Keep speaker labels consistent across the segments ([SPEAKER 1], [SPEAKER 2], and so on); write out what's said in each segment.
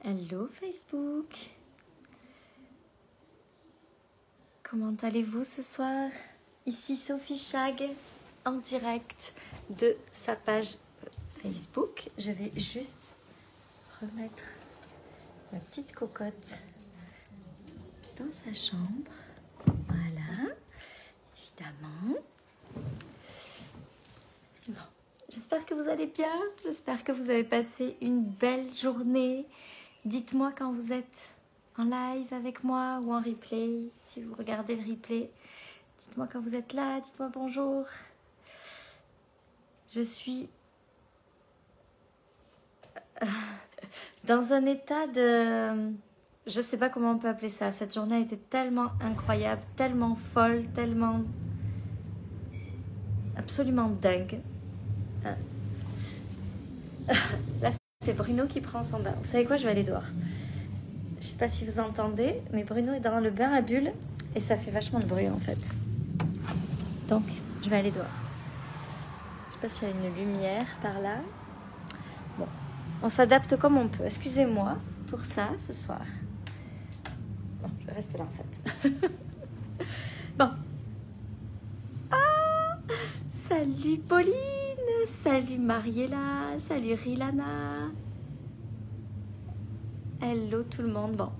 [SPEAKER 1] Hello Facebook. Comment allez-vous ce soir? Ici Sophie Chag en direct de sa page Facebook. Je vais juste remettre ma petite cocotte dans sa chambre. Voilà, évidemment. Bon. J'espère que vous allez bien. J'espère que vous avez passé une belle journée. Dites-moi quand vous êtes en live avec moi ou en replay, si vous regardez le replay. Dites-moi quand vous êtes là, dites-moi bonjour. Je suis dans un état de... Je ne sais pas comment on peut appeler ça. Cette journée a été tellement incroyable, tellement folle, tellement... absolument dingue. Là, c'est Bruno qui prend son bain. Vous savez quoi, je vais aller dehors. Je sais pas si vous entendez, mais Bruno est dans le bain à bulles et ça fait vachement de bruit en fait. Donc, je vais aller dehors. Je sais pas s'il y a une lumière par là. Bon, on s'adapte comme on peut. Excusez-moi pour ça ce soir. Bon, je vais rester là en fait. Bon. Ah, salut Pauline. Salut Mariella, salut Rilana. Hello tout le monde. Bon,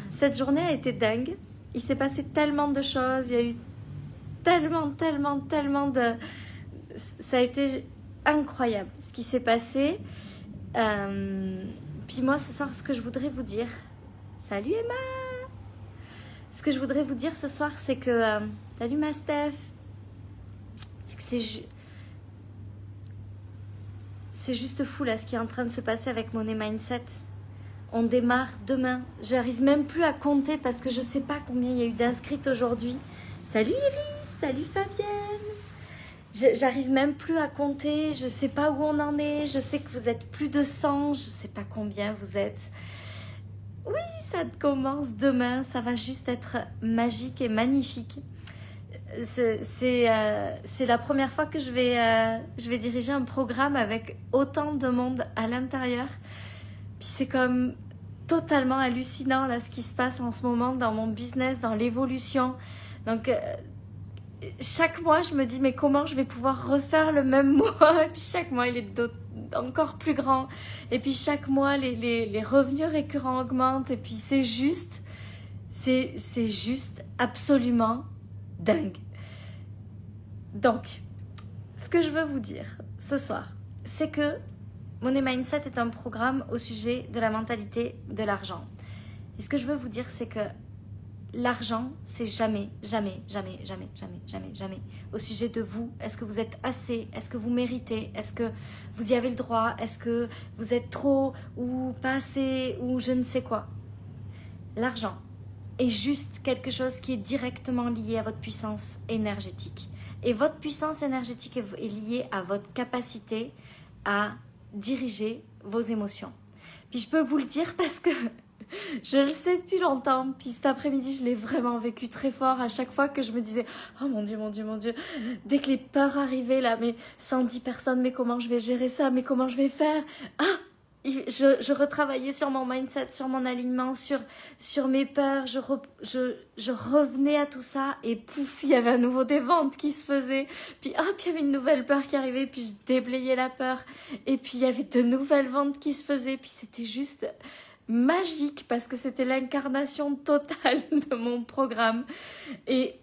[SPEAKER 1] cette journée a été dingue. Il s'est passé tellement de choses. Il y a eu tellement de... Ça a été incroyable ce qui s'est passé. Puis moi ce soir, ce que je voudrais vous dire... Salut Emma. Ce que je voudrais vous dire ce soir, c'est que... Salut ma Steph. C'est que c'est juste fou là ce qui est en train de se passer avec Money Mindset. On démarre demain. J'arrive même plus à compter parce que je sais pas combien il y a eu d'inscrites aujourd'hui. Salut Iris, salut Fabienne. J'arrive même plus à compter. Je sais pas où on en est. Je sais que vous êtes plus de 100. Je sais pas combien vous êtes. Oui, ça commence demain. Ça va juste être magique et magnifique. C'est la première fois que je vais diriger un programme avec autant de monde à l'intérieur. Puis c'est comme totalement hallucinant là ce qui se passe en ce moment dans mon business, dans l'évolution. Donc chaque mois je me dis mais comment je vais pouvoir refaire le même mois? Et puis chaque mois il est encore plus grand. Et puis chaque mois les revenus récurrents augmentent. Et puis c'est juste absolument dingue. Donc, ce que je veux vous dire ce soir, c'est que Money Mindset est un programme au sujet de la mentalité de l'argent. Et ce que je veux vous dire, c'est que l'argent, c'est jamais au sujet de vous. Est-ce que vous êtes assez? Est-ce que vous méritez? Est-ce que vous y avez le droit? Est-ce que vous êtes trop ou pas assez ou je ne sais quoi? L'argent est juste quelque chose qui est directement lié à votre puissance énergétique. Et votre puissance énergétique est liée à votre capacité à diriger vos émotions. Puis je peux vous le dire parce que je le sais depuis longtemps. Puis cet après-midi, je l'ai vraiment vécu très fort à chaque fois que je me disais « Oh mon Dieu, mon Dieu, mon Dieu !» Dès que les peurs arrivaient là, mais 110 personnes, mais comment je vais gérer ça? Mais comment je vais faire? Ah! Je retravaillais sur mon mindset, sur mon alignement, sur mes peurs, je revenais à tout ça et pouf, il y avait à nouveau des ventes qui se faisaient, puis hop, il y avait une nouvelle peur qui arrivait, puis je déblayais la peur, et puis il y avait de nouvelles ventes qui se faisaient, puis c'était juste magique parce que c'était l'incarnation totale de mon programme. Et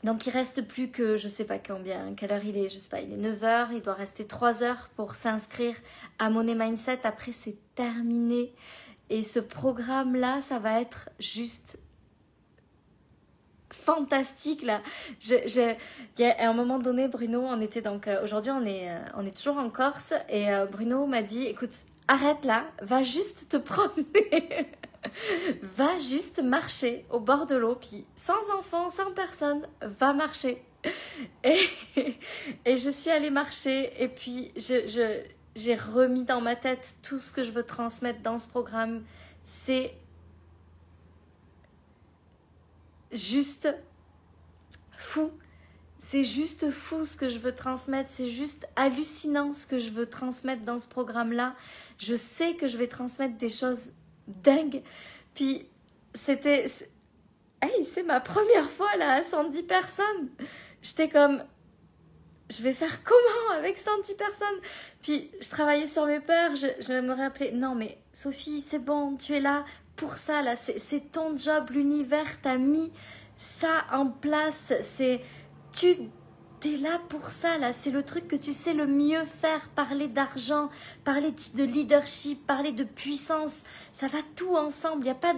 [SPEAKER 1] donc il reste plus que, je sais pas quelle heure il est, je sais pas, il est 9h, il doit rester 3 heures pour s'inscrire à Money Mindset. Après c'est terminé et ce programme-là, ça va être juste fantastique là. À un moment donné, Bruno, on était donc, aujourd'hui on est toujours en Corse et Bruno m'a dit, écoute, arrête là, va juste te promener. Va juste marcher au bord de l'eau, puis sans enfant, sans personne, va marcher. Et je suis allée marcher et puis j'ai remis dans ma tête tout ce que je veux transmettre dans ce programme. C'est juste fou. C'est juste fou ce que je veux transmettre, c'est juste hallucinant ce que je veux transmettre dans ce programme-là. Je sais que je vais transmettre des choses dingues. Puis c'était... Hey, c'est ma première fois là à 110 personnes. J'étais comme... Je vais faire comment avec 110 personnes? Puis je travaillais sur mes peurs, je me rappelais, non mais Sophie, c'est bon, tu es là pour ça, là, c'est ton job, l'univers t'a mis ça en place, tu es là pour ça, là, c'est le truc que tu sais le mieux faire, parler d'argent, parler de leadership, parler de puissance, ça va tout ensemble, il n'y a pas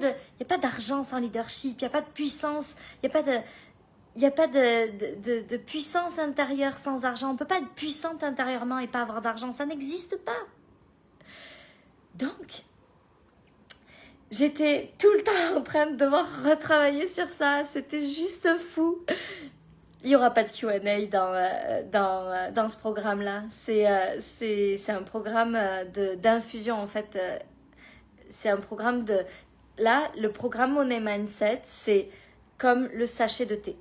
[SPEAKER 1] d'argent sans leadership, il n'y a pas de puissance, il n'y a pas de puissance intérieure sans argent. On ne peut pas être puissante intérieurement et pas avoir d'argent. Ça n'existe pas. Donc, j'étais tout le temps en train de devoir retravailler sur ça. C'était juste fou. Il n'y aura pas de Q&A dans ce programme-là. C'est un programme d'infusion, en fait. C'est un programme de... Là, le programme Money Mindset, c'est comme le sachet de thé.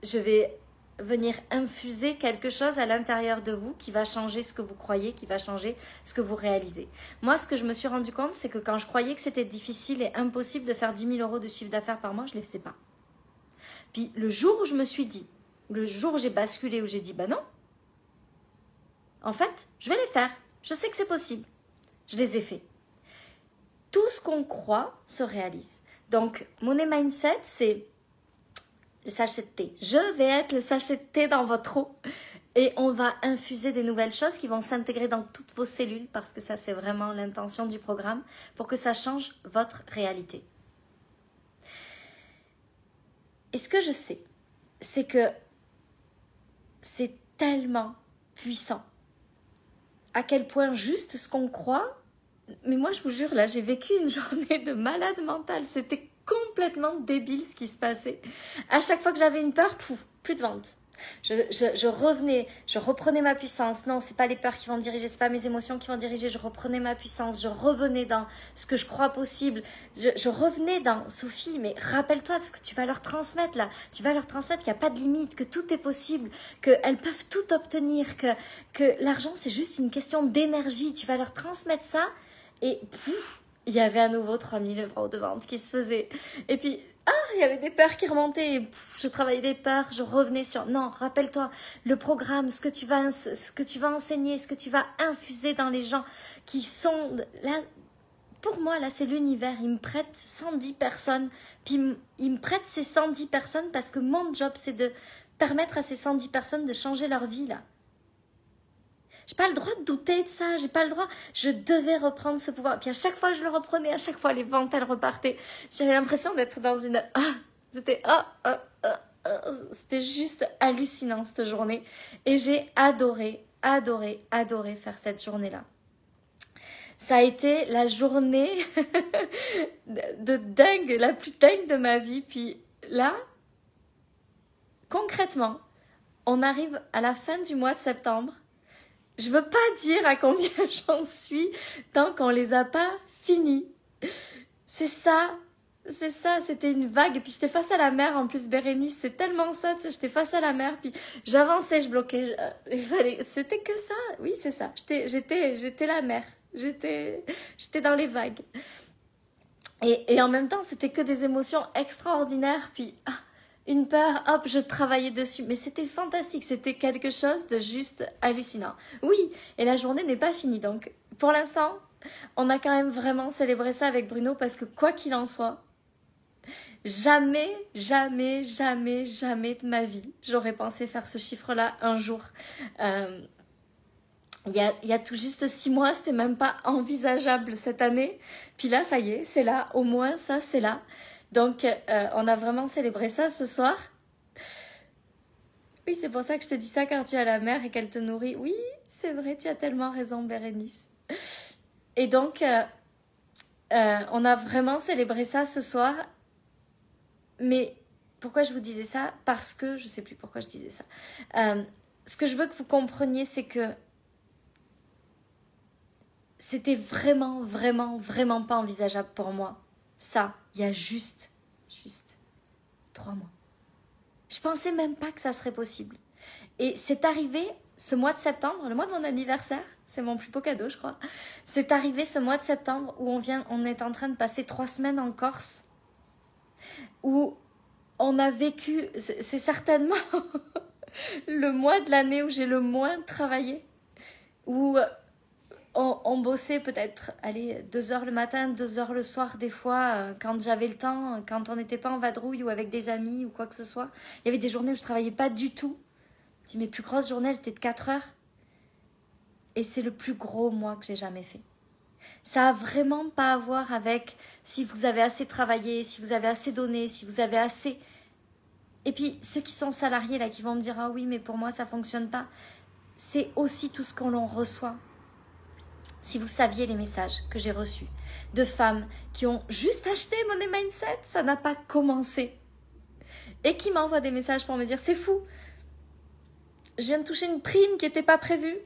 [SPEAKER 1] Je vais venir infuser quelque chose à l'intérieur de vous qui va changer ce que vous croyez, qui va changer ce que vous réalisez. Moi, ce que je me suis rendu compte, c'est que quand je croyais que c'était difficile et impossible de faire 10 000 € de chiffre d'affaires par mois, je ne les faisais pas. Puis le jour où je me suis dit, le jour où j'ai basculé, où j'ai dit, bah non, en fait, je vais les faire. Je sais que c'est possible. Je les ai faits. Tout ce qu'on croit se réalise. Donc, Money Mindset, c'est le sachet de thé. Je vais être le sachet de thé dans votre eau et on va infuser des nouvelles choses qui vont s'intégrer dans toutes vos cellules parce que ça, c'est vraiment l'intention du programme pour que ça change votre réalité. Et ce que je sais, c'est que c'est tellement puissant à quel point juste ce qu'on croit, mais moi je vous jure, là j'ai vécu une journée de malade mentale, c'était complètement débile ce qui se passait. À chaque fois que j'avais une peur, plus de vente. Je revenais, je reprenais ma puissance. Non, c'est pas les peurs qui vont me diriger, c'est pas mes émotions qui vont me diriger. Je reprenais ma puissance, je revenais dans ce que je crois possible. Je revenais dans Sophie, mais rappelle-toi de ce que tu vas leur transmettre là. Tu vas leur transmettre qu'il n'y a pas de limite, que tout est possible, qu'elles peuvent tout obtenir, que l'argent c'est juste une question d'énergie. Tu vas leur transmettre ça et pouf, il y avait à nouveau 3 000 € de vente qui se faisaient. Et puis, il y avait des peurs qui remontaient. Et je travaillais les peurs, je revenais sur... Non, rappelle-toi, le programme, ce que tu vas enseigner, ce que tu vas infuser dans les gens qui sont... Là, pour moi, là, c'est l'univers. Il me prête 110 personnes. Puis, il me prête ces 110 personnes parce que mon job, c'est de permettre à ces 110 personnes de changer leur vie, là. J'ai pas le droit de douter de ça, j'ai pas le droit. Je devais reprendre ce pouvoir. Puis à chaque fois, je le reprenais, à chaque fois, les ventes, elles repartaient. J'avais l'impression d'être dans une... C'était juste hallucinant, cette journée. Et j'ai adoré faire cette journée-là. Ça a été la journée de dingue, la plus dingue de ma vie. Puis là, concrètement, on arrive à la fin du mois de septembre. Je veux pas dire à combien j'en suis tant qu'on les a pas finis. C'est ça, c'était une vague. Et puis j'étais face à la mer en plus, Bérénice, c'est tellement ça, tu sais, j'étais face à la mer, puis j'avançais, je bloquais, c'était que ça, oui c'est ça, j'étais la mer, j'étais dans les vagues. Et en même temps, c'était que des émotions extraordinaires, puis... une peur, hop, je travaillais dessus. Mais c'était fantastique, c'était quelque chose de juste hallucinant. Oui, et la journée n'est pas finie. Donc, pour l'instant, on a quand même vraiment célébré ça avec Bruno parce que quoi qu'il en soit, jamais de ma vie, j'aurais pensé faire ce chiffre-là un jour. Il y a tout juste 6 mois, c'était même pas envisageable cette année. Puis là, ça y est, c'est là. Au moins, ça, c'est là. Donc, on a vraiment célébré ça ce soir. Oui, c'est pour ça que je te dis ça quand tu es à la mer et qu'elle te nourrit. Oui, c'est vrai, tu as tellement raison, Bérénice. Et donc, on a vraiment célébré ça ce soir. Mais pourquoi je vous disais ça? Parce que, je ne sais plus pourquoi je disais ça. Ce que je veux que vous compreniez, c'est que c'était vraiment pas envisageable pour moi. Ça, il y a juste 3 mois. Je pensais même pas que ça serait possible. Et c'est arrivé ce mois de septembre, le mois de mon anniversaire, c'est mon plus beau cadeau, je crois. C'est arrivé ce mois de septembre où on est en train de passer 3 semaines en Corse, où on a vécu, c'est certainement le mois de l'année où j'ai le moins travaillé, où on bossait peut-être, allez, 2 heures le matin, 2 heures le soir des fois, quand j'avais le temps, quand on n'était pas en vadrouille ou avec des amis ou quoi que ce soit. Il y avait des journées où je ne travaillais pas du tout. Mes plus grosses journées, c'était de 4 heures. Et c'est le plus gros mois que j'ai jamais fait. Ça a vraiment pas à voir avec si vous avez assez travaillé, si vous avez assez donné, si vous avez assez... Et puis, ceux qui sont salariés, là, qui vont me dire « Ah oui, mais pour moi, ça fonctionne pas », c'est aussi tout ce qu'on l'on reçoit. Si vous saviez les messages que j'ai reçus de femmes qui ont juste acheté Money Mindset, ça n'a pas commencé. Et qui m'envoient des messages pour me dire « C'est fou, je viens de toucher une prime qui n'était pas prévue.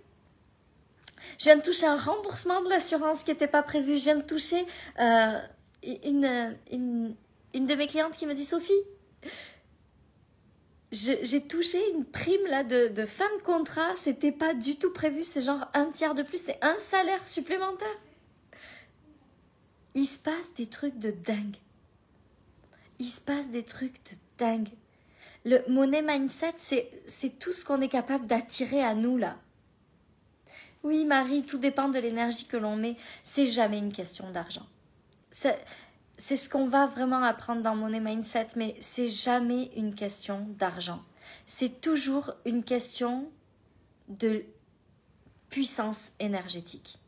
[SPEAKER 1] Je viens de toucher un remboursement de l'assurance qui n'était pas prévu. Je viens de toucher une de mes clientes qui me dit « Sophie, j'ai touché une prime là de fin de contrat. C'était pas du tout prévu. C'est genre 1/3 de plus. C'est un salaire supplémentaire. » Il se passe des trucs de dingue. Il se passe des trucs de dingue. Le Money Mindset, c'est tout ce qu'on est capable d'attirer à nous, là. Oui, Marie, tout dépend de l'énergie que l'on met. C'est jamais une question d'argent. C'est ce qu'on va vraiment apprendre dans Money Mindset, mais c'est jamais une question d'argent. C'est toujours une question de puissance énergétique.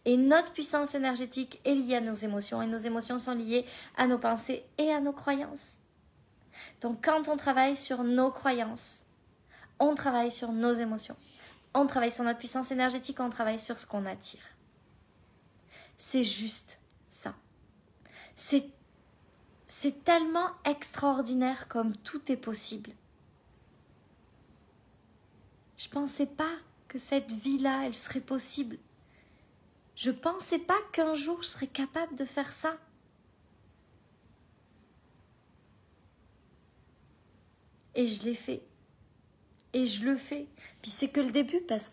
[SPEAKER 1] Et notre puissance énergétique est liée à nos émotions, et nos émotions sont liées à nos pensées et à nos croyances. Donc, quand on travaille sur nos croyances, on travaille sur nos émotions, on travaille sur notre puissance énergétique, on travaille sur ce qu'on attire. C'est juste ça. C'est tellement extraordinaire comme tout est possible. Je ne pensais pas que cette vie-là, elle serait possible. Je ne pensais pas qu'un jour, je serais capable de faire ça. Et je l'ai fait. Et je le fais. Puis c'est que le début parce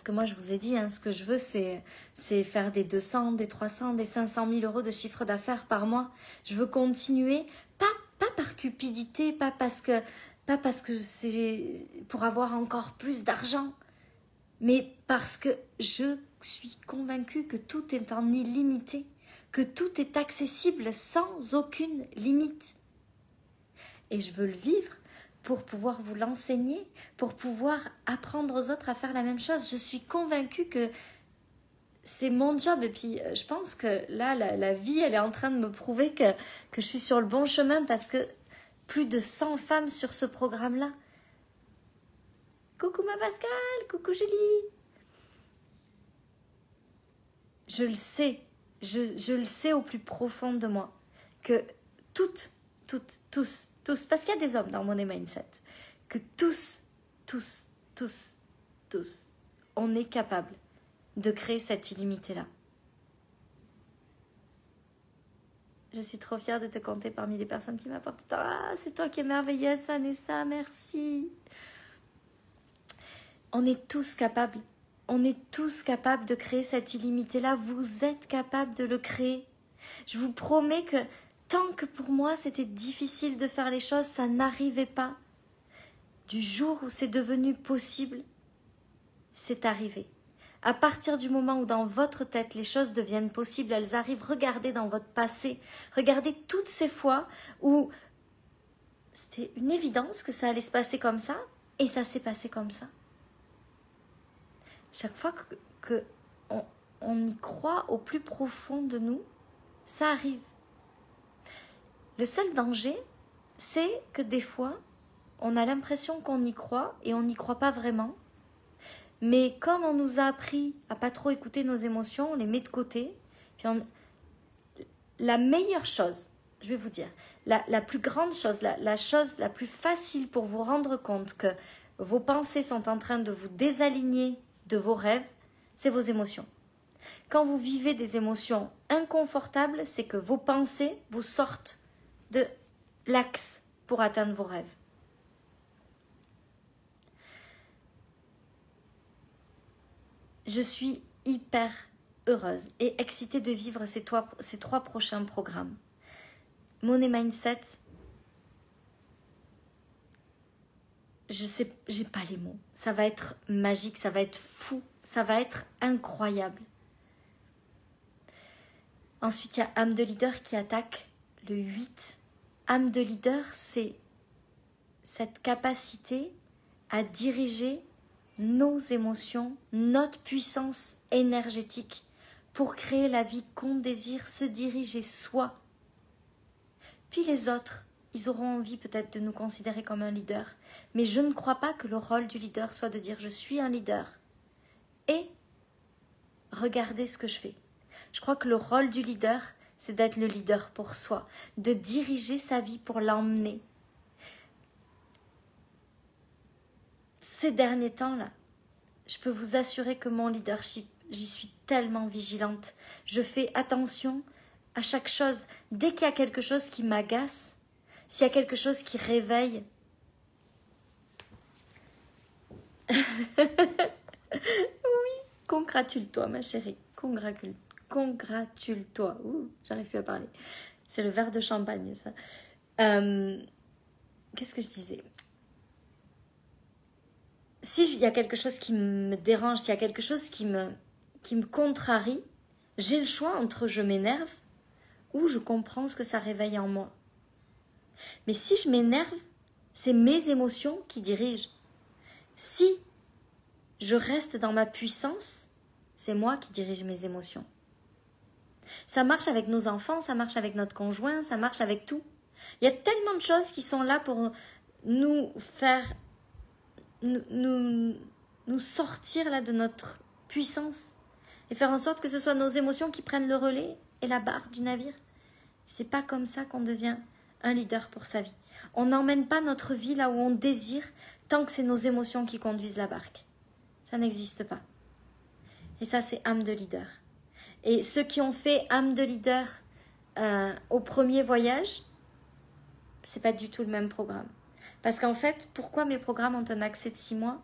[SPEAKER 1] que moi, je vous ai dit, hein, ce que je veux, c'est faire des 200, des 300, des 500 000 euros de chiffre d'affaires par mois. Je veux continuer, pas par cupidité, pas parce que c'est pour avoir encore plus d'argent, mais parce que je suis convaincue que tout est en illimité, que tout est accessible sans aucune limite. Et je veux le vivre pour pouvoir vous l'enseigner, pour pouvoir apprendre aux autres à faire la même chose. Je suis convaincue que c'est mon job. Et puis, je pense que là, la vie, elle est en train de me prouver que je suis sur le bon chemin parce que plus de 100 femmes sur ce programme-là. Coucou ma Pascal, coucou Julie. Je le sais, je le sais au plus profond de moi, que tous, parce qu'il y a des hommes dans Money Mindset, que tous, on est capable de créer cette illimité-là. Je suis trop fière de te compter parmi les personnes qui m'apportent. Ah, c'est toi qui es merveilleuse, Vanessa, merci. On est tous capables. On est tous capables de créer cette illimité-là. Vous êtes capables de le créer. Je vous promets que tant que pour moi c'était difficile de faire les choses, ça n'arrivait pas. Du jour où c'est devenu possible, c'est arrivé. À partir du moment où dans votre tête les choses deviennent possibles, elles arrivent, regardez dans votre passé, regardez toutes ces fois où c'était une évidence que ça allait se passer comme ça, et ça s'est passé comme ça. Chaque fois qu'on y croit au plus profond de nous, ça arrive. Le seul danger, c'est que des fois, on a l'impression qu'on y croit et on n'y croit pas vraiment. Mais comme on nous a appris à pas trop écouter nos émotions, on les met de côté. Puis la meilleure chose, je vais vous dire, la plus grande chose, la chose la plus facile pour vous rendre compte que vos pensées sont en train de vous désaligner de vos rêves, c'est vos émotions. Quand vous vivez des émotions inconfortables, c'est que vos pensées vous sortent de l'axe pour atteindre vos rêves. Je suis hyper heureuse et excitée de vivre ces 3 prochains programmes. Money Mindset, je sais, j'ai pas les mots. Ça va être magique, ça va être fou, ça va être incroyable. Ensuite, il y a âme de leader qui attaque le 8. Âme de leader, c'est cette capacité à diriger nos émotions, notre puissance énergétique pour créer la vie qu'on désire, se diriger soi. Puis les autres, ils auront envie peut-être de nous considérer comme un leader, mais je ne crois pas que le rôle du leader soit de dire je suis un leader et regardez ce que je fais. Je crois que le rôle du leader, c'est d'être le leader pour soi, de diriger sa vie pour l'emmener. Ces derniers temps-là, je peux vous assurer que mon leadership, j'y suis tellement vigilante. Je fais attention à chaque chose. Dès qu'il y a quelque chose qui m'agace, s'il y a quelque chose qui réveille, oui, congratule-toi ma chérie, congratule-toi. J'arrive plus à parler. C'est le verre de champagne, ça. Qu'est-ce que je disais? Si il y a quelque chose qui me dérange, s'il y a quelque chose qui me contrarie, j'ai le choix entre je m'énerve ou je comprends ce que ça réveille en moi. Mais si je m'énerve, c'est mes émotions qui dirigent. Si je reste dans ma puissance, c'est moi qui dirige mes émotions. Ça marche avec nos enfants, ça marche avec notre conjoint, ça marche avec tout. Il y a tellement de choses qui sont là pour nous faire, nous sortir là de notre puissance et faire en sorte que ce soit nos émotions qui prennent le relais et la barre du navire. C'est pas comme ça qu'on devient un leader pour sa vie. On n'emmène pas notre vie là où on désire tant que c'est nos émotions qui conduisent la barque. Ça n'existe pas. Et ça, c'est âme de leader. Et ceux qui ont fait âme de leader au premier voyage, c'est pas du tout le même programme. Parce qu'en fait, pourquoi mes programmes ont un accès de 6 mois,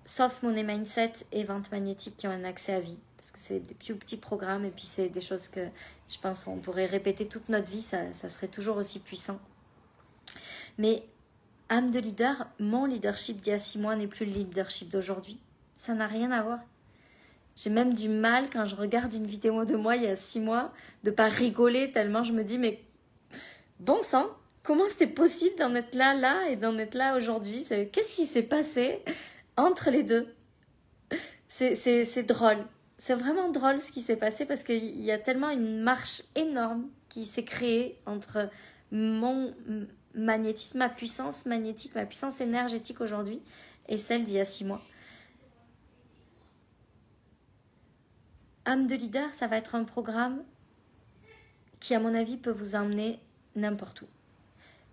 [SPEAKER 1] sauf Money Mindset et Vente Magnétique qui ont un accès à vie? Parce que c'est des plus petits programmes et puis c'est des choses que je pense qu'on pourrait répéter toute notre vie, ça serait toujours aussi puissant. Mais âme de leader, mon leadership d'il y a 6 mois n'est plus le leadership d'aujourd'hui. Ça n'a rien à voir. J'ai même du mal quand je regarde une vidéo de moi il y a 6 mois de pas rigoler tellement je me dis mais bon sang, comment c'était possible d'en être là et d'en être là aujourd'hui? Qu'est-ce qui s'est passé entre les deux? C'est drôle. C'est vraiment drôle ce qui s'est passé parce qu'il y a tellement une marche énorme qui s'est créée entre mon magnétisme, ma puissance magnétique, ma puissance énergétique aujourd'hui et celle d'il y a 6 mois. Âme de leader, ça va être un programme qui, à mon avis, peut vous emmener n'importe où.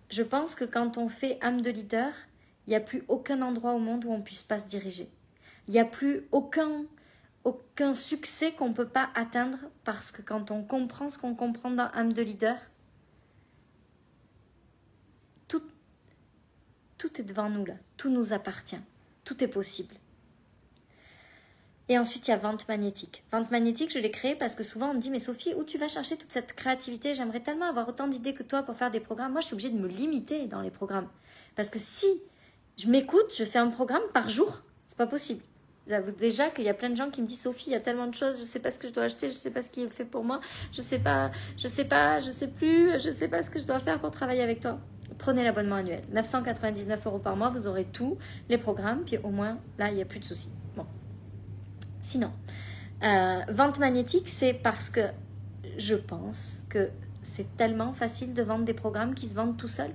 [SPEAKER 1] Je pense que quand on fait âme de leader, il n'y a plus aucun endroit au monde où on ne puisse pas se diriger. Il n'y a plus aucun succès qu'on ne peut pas atteindre parce que quand on comprend ce qu'on comprend dans âme de leader, tout est devant nous là, tout nous appartient, tout est possible. Et ensuite, il y a Vente Magnétique. Vente Magnétique, je l'ai créée parce que souvent on me dit « Mais Sophie, où tu vas chercher toute cette créativité? J'aimerais tellement avoir autant d'idées que toi pour faire des programmes. » Moi, je suis obligée de me limiter dans les programmes. Parce que si je m'écoute, je fais un programme par jour. C'est pas possible. J'avoue déjà qu'il y a plein de gens qui me disent « Sophie, il y a tellement de choses, je sais pas ce que je dois acheter, je sais pas ce qui est fait pour moi, je sais pas, je sais pas ce que je dois faire pour travailler avec toi. » Prenez l'abonnement annuel. 999 € par mois, vous aurez tous les programmes, puis au moins, là, il n'y a plus de soucis. Bon. Sinon, vente magnétique, c'est parce que je pense que c'est tellement facile de vendre des programmes qui se vendent tout seuls.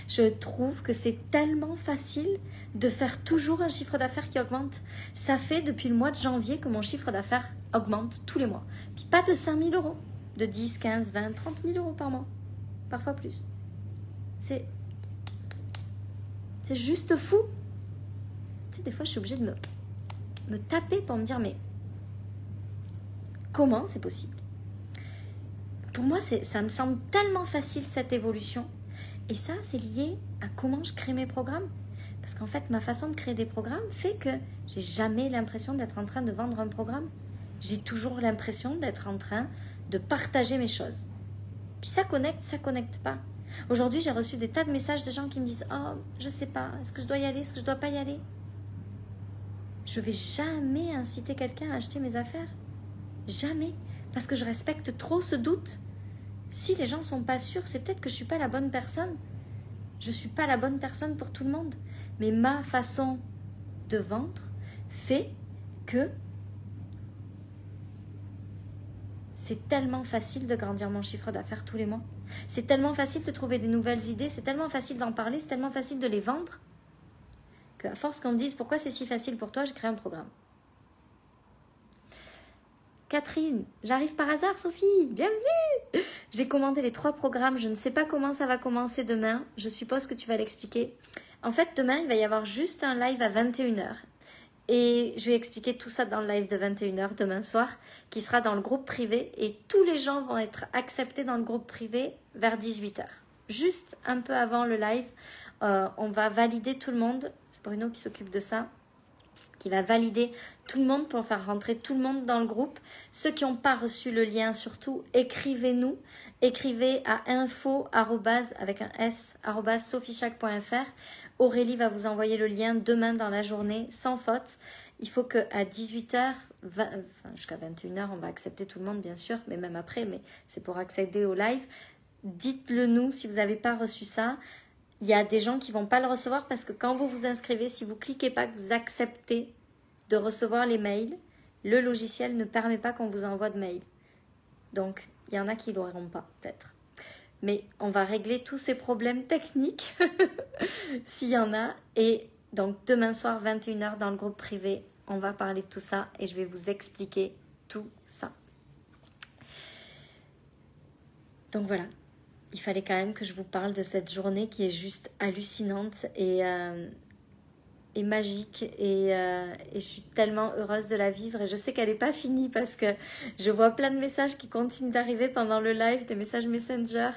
[SPEAKER 1] Je trouve que c'est tellement facile de faire toujours un chiffre d'affaires qui augmente. Ça fait depuis le mois de janvier que mon chiffre d'affaires augmente tous les mois. Puis pas de 5 000 €, de 10, 15, 20, 30 000 € par mois. Parfois plus. C'est juste fou. Tu sais, des fois, je suis obligée de me taper pour me dire mais comment c'est possible? Pour moi, ça me semble tellement facile cette évolution. Et ça, c'est lié à comment je crée mes programmes. Parce qu'en fait, ma façon de créer des programmes fait que j'ai jamais l'impression d'être en train de vendre un programme. J'ai toujours l'impression d'être en train de partager mes choses. Puis ça connecte pas. Aujourd'hui, j'ai reçu des tas de messages de gens qui me disent « Oh, je sais pas, est-ce que je dois y aller, est-ce que je dois pas y aller ?» Je vais jamais inciter quelqu'un à acheter mes affaires. Jamais. Parce que je respecte trop ce doute. Si les gens sont pas sûrs, c'est peut-être que je suis pas la bonne personne. Je suis pas la bonne personne pour tout le monde. Mais ma façon de vendre fait que c'est tellement facile de grandir mon chiffre d'affaires tous les mois. C'est tellement facile de trouver des nouvelles idées, c'est tellement facile d'en parler, c'est tellement facile de les vendre qu'à force qu'on me dise pourquoi c'est si facile pour toi, j'ai créé un programme. Catherine, j'arrive par hasard, Sophie, bienvenue. J'ai commandé les 3 programmes, je ne sais pas comment ça va commencer demain, je suppose que tu vas l'expliquer. En fait, demain, il va y avoir juste un live à 21h. Et je vais expliquer tout ça dans le live de 21h demain soir, qui sera dans le groupe privé. Et tous les gens vont être acceptés dans le groupe privé vers 18h. Juste un peu avant le live, on va valider tout le monde. C'est Bruno qui s'occupe de ça, qui va valider tout le monde pour faire rentrer tout le monde dans le groupe. Ceux qui n'ont pas reçu le lien, surtout, écrivez-nous. Écrivez à info@ avec un s @sophichac.fr. Aurélie va vous envoyer le lien demain dans la journée, sans faute. Il faut qu'à 18h, jusqu'à 21h, on va accepter tout le monde, bien sûr, mais même après, mais c'est pour accéder au live. Dites-le nous si vous n'avez pas reçu ça. Il y a des gens qui ne vont pas le recevoir parce que quand vous vous inscrivez, si vous ne cliquez pas, que vous acceptez de recevoir les mails, le logiciel ne permet pas qu'on vous envoie de mails. Donc, il y en a qui ne l'auront pas, peut-être. Mais on va régler tous ces problèmes techniques, s'il y en a. Et donc, demain soir, 21h, dans le groupe privé, on va parler de tout ça et je vais vous expliquer tout ça. Donc voilà, il fallait quand même que je vous parle de cette journée qui est juste hallucinante et magique et je suis tellement heureuse de la vivre et je sais qu'elle n'est pas finie parce que je vois plein de messages qui continuent d'arriver pendant le live, des messages Messenger,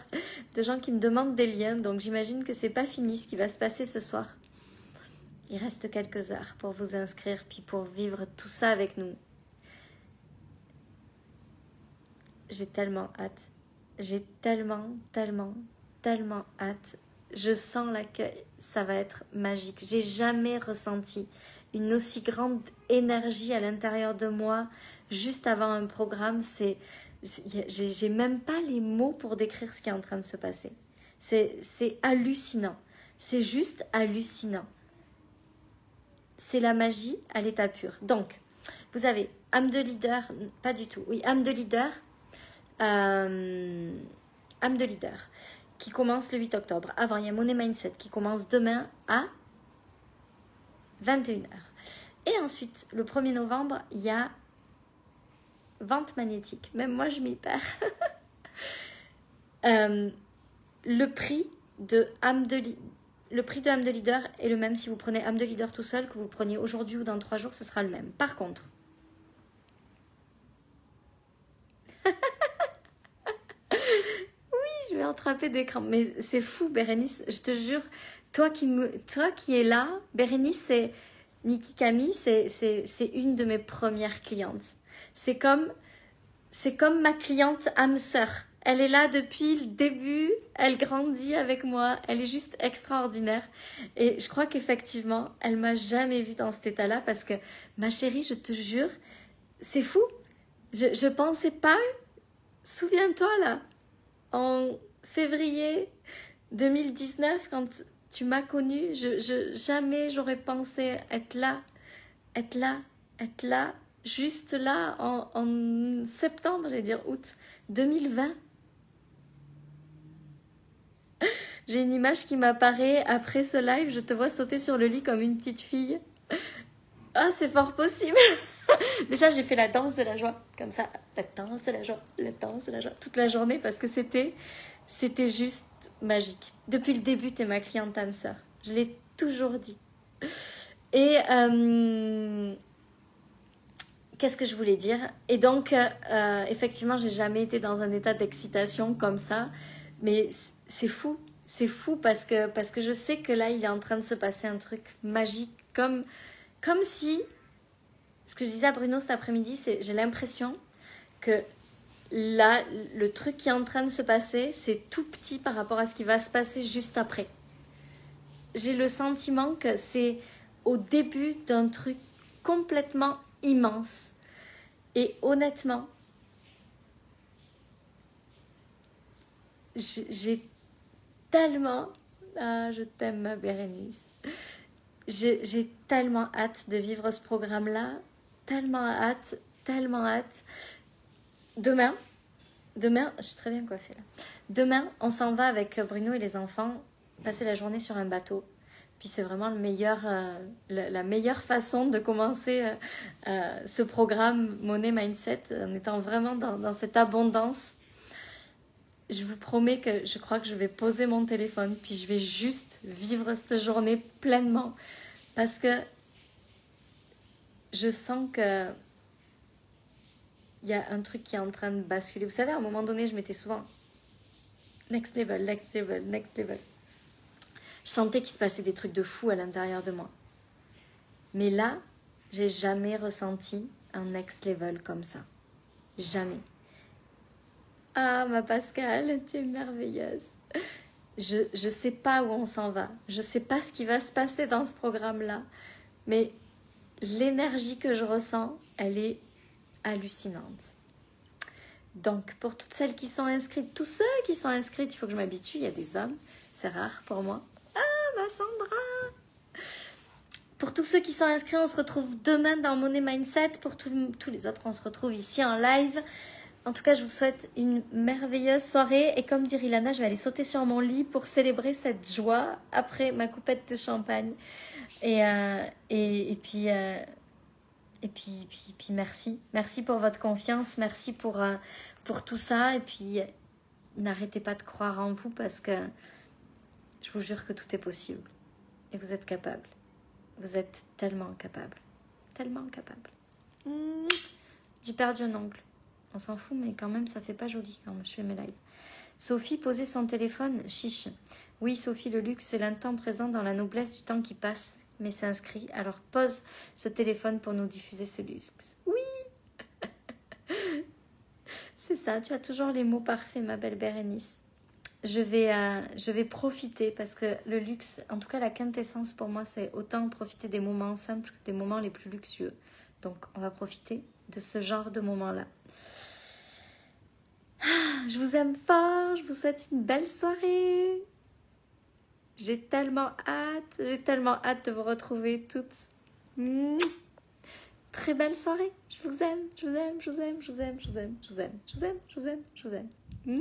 [SPEAKER 1] de gens qui me demandent des liens, donc j'imagine que c'est pas fini ce qui va se passer ce soir. Il reste quelques heures pour vous inscrire puis pour vivre tout ça avec nous. J'ai tellement hâte, j'ai tellement hâte. Je sens l'accueil, ça va être magique. J'ai jamais ressenti une aussi grande énergie à l'intérieur de moi juste avant un programme. J'ai même pas les mots pour décrire ce qui est en train de se passer. C'est hallucinant. C'est juste hallucinant. C'est la magie à l'état pur. Donc, vous avez âme de leader, pas du tout. Oui, âme de leader. Âme de leader. Qui commence le 8 octobre. Avant, il y a Money Mindset qui commence demain à 21h. Et ensuite, le 1er novembre, il y a Vente magnétique. Même moi, je m'y perds. Le prix de âme de leader est le même si vous prenez âme de leader tout seul, que vous preniez aujourd'hui ou dans 3 jours, ce sera le même. Par contre, je vais attraper des crampes. Mais c'est fou, Bérénice, je te jure. Toi qui es là, Bérénice, c'est Niki Camille, c'est une de mes premières clientes. C'est comme ma cliente âme sœur. Elle est là depuis le début, elle grandit avec moi, elle est juste extraordinaire. Et je crois qu'effectivement, elle m'a jamais vue dans cet état-là parce que, ma chérie, je te jure, c'est fou. Je pensais pas, souviens-toi là, en février 2019, quand tu m'as connue, jamais j'aurais pensé être là, juste là, en septembre, j'allais dire août 2020. J'ai une image qui m'apparaît après ce live, je te vois sauter sur le lit comme une petite fille. Ah, c'est fort possible. Déjà, j'ai fait la danse de la joie, comme ça, la danse de la joie, toute la journée, parce que c'était juste magique. Depuis le début, t'es ma cliente âme sœur. Je l'ai toujours dit. Et qu'est-ce que je voulais dire? Et donc, effectivement, j'ai jamais été dans un état d'excitation comme ça, mais c'est fou. c'est fou parce que je sais que là, il est en train de se passer un truc magique. Comme si, ce que je disais à Bruno cet après-midi, c'est j'ai l'impression que là, le truc qui est en train de se passer, c'est tout petit par rapport à ce qui va se passer juste après. J'ai le sentiment que c'est au début d'un truc complètement immense. Et honnêtement, j'ai tellement... Ah, je t'aime ma Bérénice. J'ai tellement hâte de vivre ce programme-là. Tellement hâte, tellement hâte. Demain, je suis très bien coiffée là. Demain, on s'en va avec Bruno et les enfants passer la journée sur un bateau. Puis c'est vraiment la meilleure façon de commencer ce programme Money Mindset en étant vraiment dans cette abondance. Je vous promets que je crois que je vais poser mon téléphone puis je vais juste vivre cette journée pleinement parce que je sens que il y a un truc qui est en train de basculer. Vous savez, à un moment donné, je m'étais souvent next level, next level, next level. Je sentais qu'il se passait des trucs de fou à l'intérieur de moi. Mais là, j'ai jamais ressenti un next level comme ça. Jamais. Ah, ma Pascale, tu es merveilleuse. Je sais pas où on s'en va. Je sais pas ce qui va se passer dans ce programme-là. Mais l'énergie que je ressens, elle est hallucinante. Donc, pour toutes celles qui sont inscrites, tous ceux qui sont inscrits, il faut que je m'habitue. Il y a des hommes, c'est rare pour moi. Ah, ma Sandra! Pour tous ceux qui sont inscrits, on se retrouve demain dans Money Mindset. Pour tous les autres, on se retrouve ici en live. En tout cas, je vous souhaite une merveilleuse soirée. Et comme dit Ilana, je vais aller sauter sur mon lit pour célébrer cette joie après ma coupette de champagne. Et puis merci. Merci pour votre confiance. Merci pour tout ça. Et puis, n'arrêtez pas de croire en vous parce que je vous jure que tout est possible. Et vous êtes capable. Vous êtes tellement capable. Tellement capable. J'ai perdu un ongle. On s'en fout, mais quand même, ça fait pas joli quand je fais mes lives. Sophie posait son téléphone. Chiche. Oui, Sophie, le luxe, c'est l'instant présent dans la noblesse du temps qui passe. Mais c'est inscrit. Alors pose ce téléphone pour nous diffuser ce luxe. Oui. C'est ça, tu as toujours les mots parfaits, ma belle Bérénice. Je vais profiter parce que le luxe, en tout cas la quintessence pour moi, c'est autant profiter des moments simples que des moments les plus luxueux. Donc on va profiter de ce genre de moments-là. Je vous aime fort, je vous souhaite une belle soirée. J'ai tellement hâte de vous retrouver toutes. Très belle soirée, je vous aime, je vous aime, je vous aime, je vous aime, je vous aime, je vous aime, je vous aime, je vous aime, je vous aime.